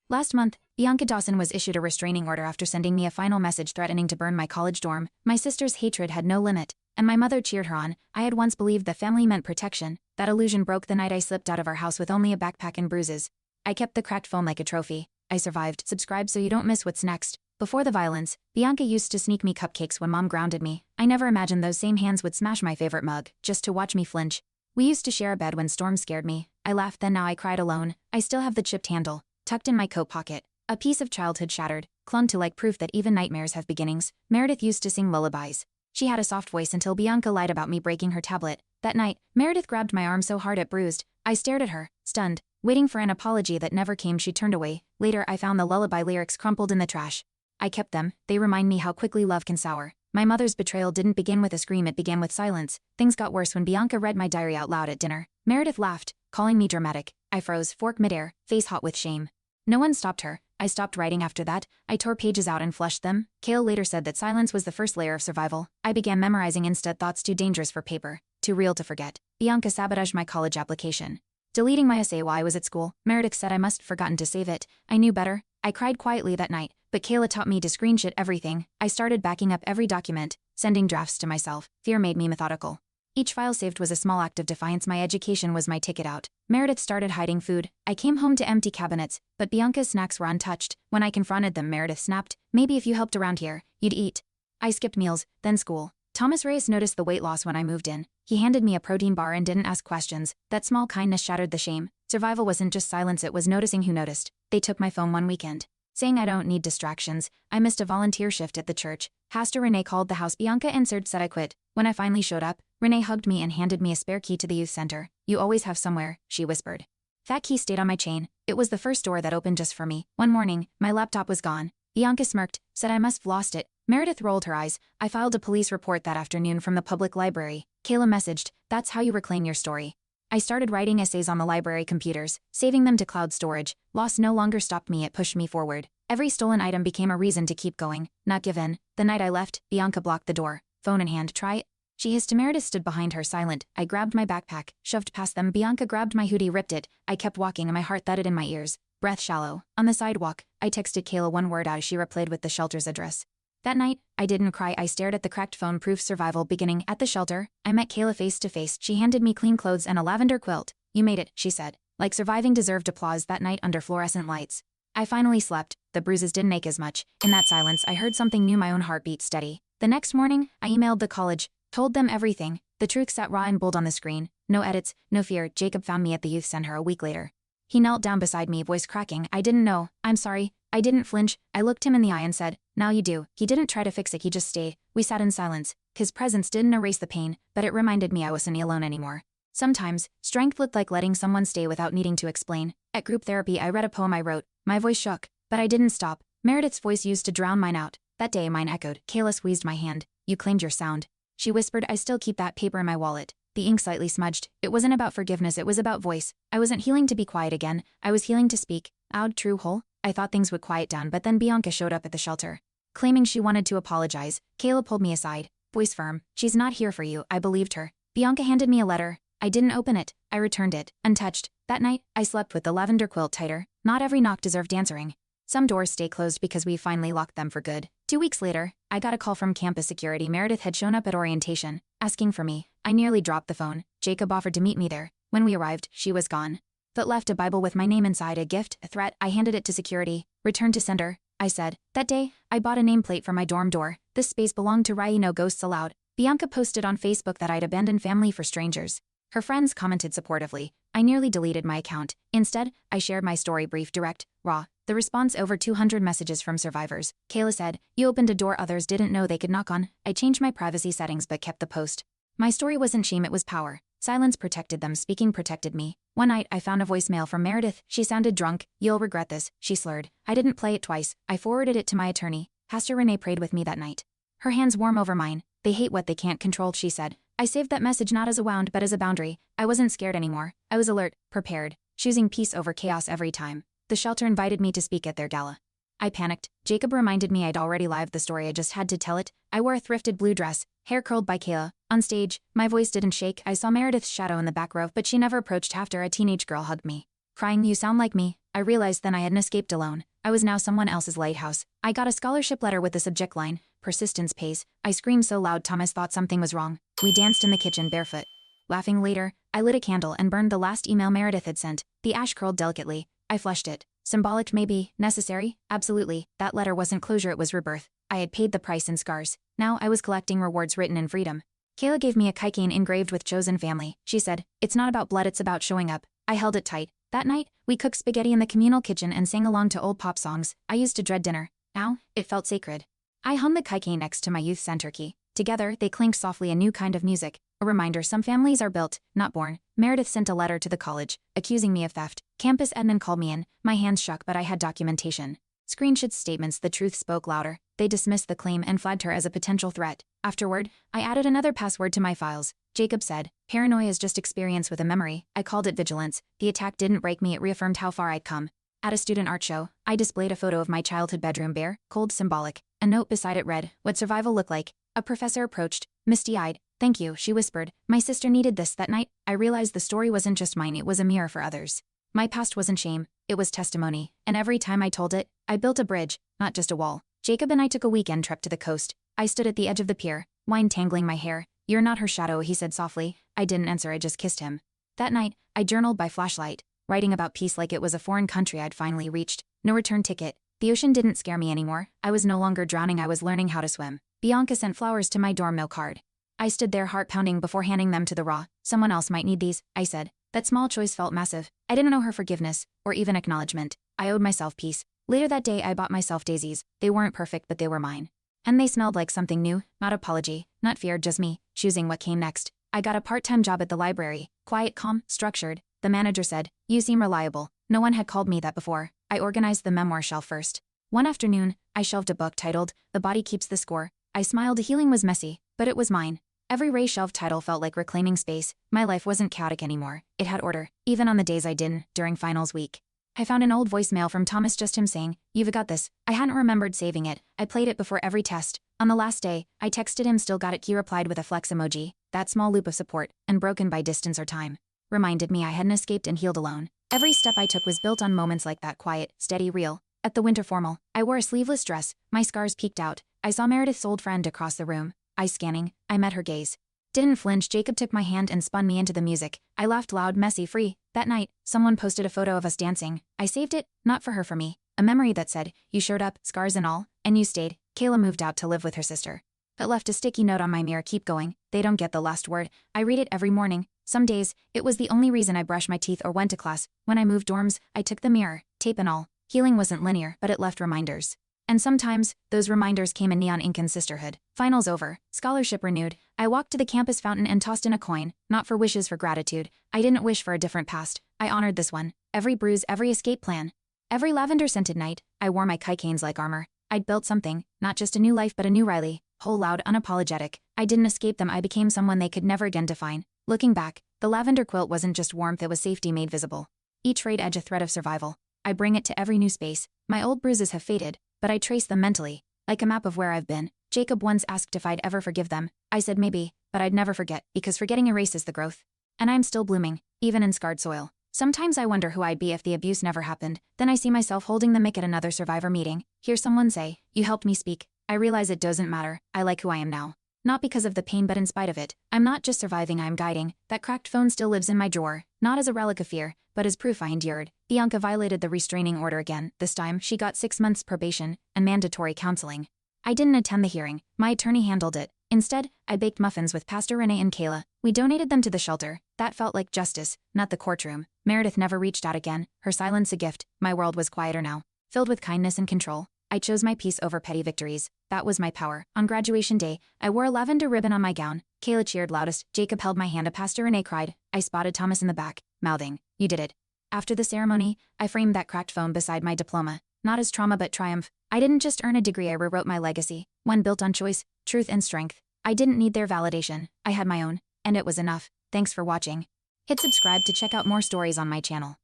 Last month, Bianca Dawson was issued a restraining order after sending me a final message threatening to burn my college dorm. My sister's hatred had no limit, and my mother cheered her on. I had once believed that family meant protection. That illusion broke the night I slipped out of our house with only a backpack and bruises. I kept the cracked phone like a trophy. I survived. Subscribe so you don't miss what's next. Before the violence, Bianca used to sneak me cupcakes when mom grounded me. I never imagined those same hands would smash my favorite mug, just to watch me flinch. We used to share a bed when storms scared me. I laughed, then now I cried alone. I still have the chipped handle, tucked in my coat pocket. A piece of childhood shattered, clung to like proof that even nightmares have beginnings. Meredith used to sing lullabies. She had a soft voice until Bianca lied about me breaking her tablet. That night, Meredith grabbed my arm so hard it bruised. I stared at her, stunned, waiting for an apology that never came. She turned away. Later, I found the lullaby lyrics crumpled in the trash. I kept them. They remind me how quickly love can sour. My mother's betrayal didn't begin with a scream, it began with silence. Things got worse when Bianca read my diary out loud at dinner. Meredith laughed, calling me dramatic. I froze, fork midair, face hot with shame. No one stopped her. I stopped writing after that. I tore pages out and flushed them. Kale later said that silence was the first layer of survival. I began memorizing instead, thoughts too dangerous for paper, too real to forget. Bianca sabotaged my college application. Deleting my essay while I was at school, Meredith said I must have forgotten to save it. I knew better. I cried quietly that night, but Kayla taught me to screenshot everything. I started backing up every document, sending drafts to myself. Fear made me methodical. Each file saved was a small act of defiance. My education was my ticket out. Meredith started hiding food. I came home to empty cabinets, but Bianca's snacks were untouched. When I confronted them, Meredith snapped, "Maybe if you helped around here, you'd eat." I skipped meals, then school. Thomas Reyes noticed the weight loss when I moved in. He handed me a protein bar and didn't ask questions. That small kindness shattered the shame. Survival wasn't just silence, it was noticing who noticed. They took my phone one weekend, saying I don't need distractions. I missed a volunteer shift at the church. Pastor Renee called the house. Bianca answered, said I quit. When I finally showed up, Renee hugged me and handed me a spare key to the youth center. "You always have somewhere," she whispered. That key stayed on my chain. It was the first door that opened just for me. One morning, my laptop was gone. Bianca smirked, said I must have lost it. Meredith rolled her eyes. I filed a police report that afternoon from the public library. Kayla messaged, "That's how you reclaim your story." I started writing essays on the library computers, saving them to cloud storage. Loss no longer stopped me, it pushed me forward. Every stolen item became a reason to keep going, not give in. The night I left, Bianca blocked the door, phone in hand. "Try it." She hissed. Meredith stood behind her, silent. I grabbed my backpack, shoved past them. Bianca grabbed my hoodie, ripped it. I kept walking and my heart thudded in my ears. Breath shallow. On the sidewalk, I texted Kayla one word out. She replied with the shelter's address. That night, I didn't cry. I stared at the cracked phone. Proof survival beginning. At the shelter, I met Kayla face to face. She handed me clean clothes and a lavender quilt. "You made it," she said. Like surviving deserved applause that night under fluorescent lights. I finally slept. The bruises didn't ache as much. In that silence, I heard something new, my own heartbeat steady. The next morning, I emailed the college, told them everything. The truth sat raw and bold on the screen. No edits, no fear. Jacob found me at the youth center a week later. He knelt down beside me, voice cracking. "I didn't know. I'm sorry." I didn't flinch. I looked him in the eye and said, "Now you do." He didn't try to fix it, he just stayed. We sat in silence. His presence didn't erase the pain, but it reminded me I wasn't alone anymore. Sometimes, strength looked like letting someone stay without needing to explain. At group therapy, I read a poem I wrote. My voice shook, but I didn't stop. Meredith's voice used to drown mine out. That day, mine echoed. Kayla squeezed my hand. "You claimed your sound." She whispered, "I still keep that paper in my wallet." The ink slightly smudged. It wasn't about forgiveness, it was about voice. I wasn't healing to be quiet again. I was healing to speak. Out, true, whole. I thought things would quiet down, but then Bianca showed up at the shelter, claiming she wanted to apologize. Kayla pulled me aside, voice firm. "She's not here for you." I believed her. Bianca handed me a letter. I didn't open it. I returned it, untouched. That night, I slept with the lavender quilt tighter. Not every knock deserved answering. Some doors stay closed because we finally locked them for good. 2 weeks later, I got a call from campus security. Meredith had shown up at orientation, asking for me. I nearly dropped the phone. Jacob offered to meet me there. When we arrived, she was gone, but left a Bible with my name inside. A gift, a threat. I handed it to security. "Return to sender," I said. That day, I bought a nameplate for my dorm door. "This space belonged to Rai, no ghosts allowed." Bianca posted on Facebook that I'd abandoned family for strangers. Her friends commented supportively. I nearly deleted my account. Instead, I shared my story, brief, direct, raw. The response, over 200 messages from survivors. Kayla said, "You opened a door others didn't know they could knock on." I changed my privacy settings but kept the post. My story wasn't shame, it was power. Silence protected them, speaking protected me. One night, I found a voicemail from Meredith. She sounded drunk. "You'll regret this," she slurred. I didn't play it twice. I forwarded it to my attorney. Pastor Renee prayed with me that night. Her hands warm over mine. "They hate what they can't control," she said. I saved that message not as a wound but as a boundary. I wasn't scared anymore. I was alert, prepared, choosing peace over chaos every time. The shelter invited me to speak at their gala. I panicked. Jacob reminded me I'd already lived the story, I just had to tell it. I wore a thrifted blue dress, hair curled by Kayla. On stage, my voice didn't shake. I saw Meredith's shadow in the back row, but she never approached. After, a teenage girl hugged me, crying, "You sound like me." I realized then I hadn't escaped alone. I was now someone else's lighthouse. I got a scholarship letter with the subject line, "Persistence pays." I screamed so loud Thomas thought something was wrong. We danced in the kitchen barefoot. Laughing later, I lit a candle and burned the last email Meredith had sent. The ash curled delicately. I flushed it. Symbolic maybe, necessary? Absolutely. That letter wasn't closure, it was rebirth. I had paid the price in scars. Now I was collecting rewards written in freedom. Kayla gave me a keychain engraved with chosen family. She said, "It's not about blood, it's about showing up." I held it tight. That night, we cooked spaghetti in the communal kitchen and sang along to old pop songs. I used to dread dinner. Now, it felt sacred. I hung the keychain next to my youth center key. Together, they clinked softly, a new kind of music. A reminder some families are built, not born. Meredith sent a letter to the college, accusing me of theft. Campus admin called me in. My hands shook, but I had documentation. Screenshots, statements, the truth spoke louder. They dismissed the claim and flagged her as a potential threat. Afterward, I added another password to my files. Jacob said, "Paranoia is just experience with a memory." I called it vigilance. The attack didn't break me, it reaffirmed how far I'd come. At a student art show, I displayed a photo of my childhood bedroom, bare, cold, symbolic. A note beside it read, "What survival look like?" A professor approached, misty-eyed. "Thank you," she whispered. "My sister needed this." That night, I realized the story wasn't just mine, it was a mirror for others. My past wasn't shame, it was testimony. And every time I told it, I built a bridge, not just a wall. Jacob and I took a weekend trip to the coast. I stood at the edge of the pier, wine tangling my hair. "You're not her shadow," he said softly. I didn't answer, I just kissed him. That night, I journaled by flashlight, writing about peace like it was a foreign country I'd finally reached. No return ticket. The ocean didn't scare me anymore. I was no longer drowning, I was learning how to swim. Bianca sent flowers to my dorm mail card. I stood there, heart pounding, before handing them to the raw. "Someone else might need these," I said. That small choice felt massive. I didn't owe her forgiveness, or even acknowledgement. I owed myself peace. Later that day, I bought myself daisies. They weren't perfect, but they were mine. And they smelled like something new, not apology, not fear, just me, choosing what came next. I got a part-time job at the library. Quiet, calm, structured. The manager said, "You seem reliable." No one had called me that before. I organized the memoir shelf first. One afternoon, I shelved a book titled, "The Body Keeps the Score." I smiled. Healing was messy, but it was mine. Every Ray shelf title felt like reclaiming space. My life wasn't chaotic anymore. It had order, even on the days I didn't, during finals week. I found an old voicemail from Thomas, just him saying, "You've got this." I hadn't remembered saving it. I played it before every test. On the last day, I texted him, "Still got it." He replied with a flex emoji. That small loop of support, unbroken by distance or time, reminded me I hadn't escaped and healed alone. Every step I took was built on moments like that, quiet, steady, real. At the winter formal, I wore a sleeveless dress. My scars peeked out. I saw Meredith's old friend across the room. Eyes scanning, I met her gaze. Didn't flinch. Jacob took my hand and spun me into the music. I laughed loud, messy, free. That night, someone posted a photo of us dancing. I saved it, not for her, for me. A memory that said, "You showed up, scars and all, and you stayed." Kayla moved out to live with her sister, but left a sticky note on my mirror, "Keep going. They don't get the last word." I read it every morning. Some days, it was the only reason I brushed my teeth or went to class. When I moved dorms, I took the mirror, tape and all. Healing wasn't linear, but it left reminders. And sometimes, those reminders came in neon ink and sisterhood. Finals over, scholarship renewed. I walked to the campus fountain and tossed in a coin, not for wishes, for gratitude. I didn't wish for a different past. I honored this one. Every bruise, every escape plan. Every lavender-scented night, I wore my keychains like armor. I'd built something, not just a new life but a new Riley. Whole, loud, unapologetic. I didn't escape them, I became someone they could never again define. Looking back, the lavender quilt wasn't just warmth, it was safety made visible. Each frayed edge a thread of survival. I bring it to every new space. My old bruises have faded, but I trace them mentally, like a map of where I've been. Jacob once asked if I'd ever forgive them. I said maybe, but I'd never forget, because forgetting erases the growth. And I'm still blooming, even in scarred soil. Sometimes I wonder who I'd be if the abuse never happened. Then I see myself holding the mic at another survivor meeting. Hear someone say, "You helped me speak." I realize it doesn't matter. I like who I am now. Not because of the pain, but in spite of it. I'm not just surviving, I'm guiding. That cracked phone still lives in my drawer, not as a relic of fear, but as proof I endured. Bianca violated the restraining order again. This time, she got 6 months probation and mandatory counseling. I didn't attend the hearing. My attorney handled it. Instead, I baked muffins with Pastor Renee and Kayla. We donated them to the shelter. That felt like justice, not the courtroom. Meredith never reached out again. Her silence a gift. My world was quieter now, filled with kindness and control. I chose my peace over petty victories. That was my power. On graduation day, I wore a lavender ribbon on my gown. Kayla cheered loudest. Jacob held my hand. Pastor Renee cried. I spotted Thomas in the back, mouthing, "You did it." After the ceremony, I framed that cracked phone beside my diploma. Not as trauma but triumph. I didn't just earn a degree, I rewrote my legacy. One built on choice, truth and strength. I didn't need their validation. I had my own, and it was enough. Thanks for watching. Hit subscribe to check out more stories on my channel.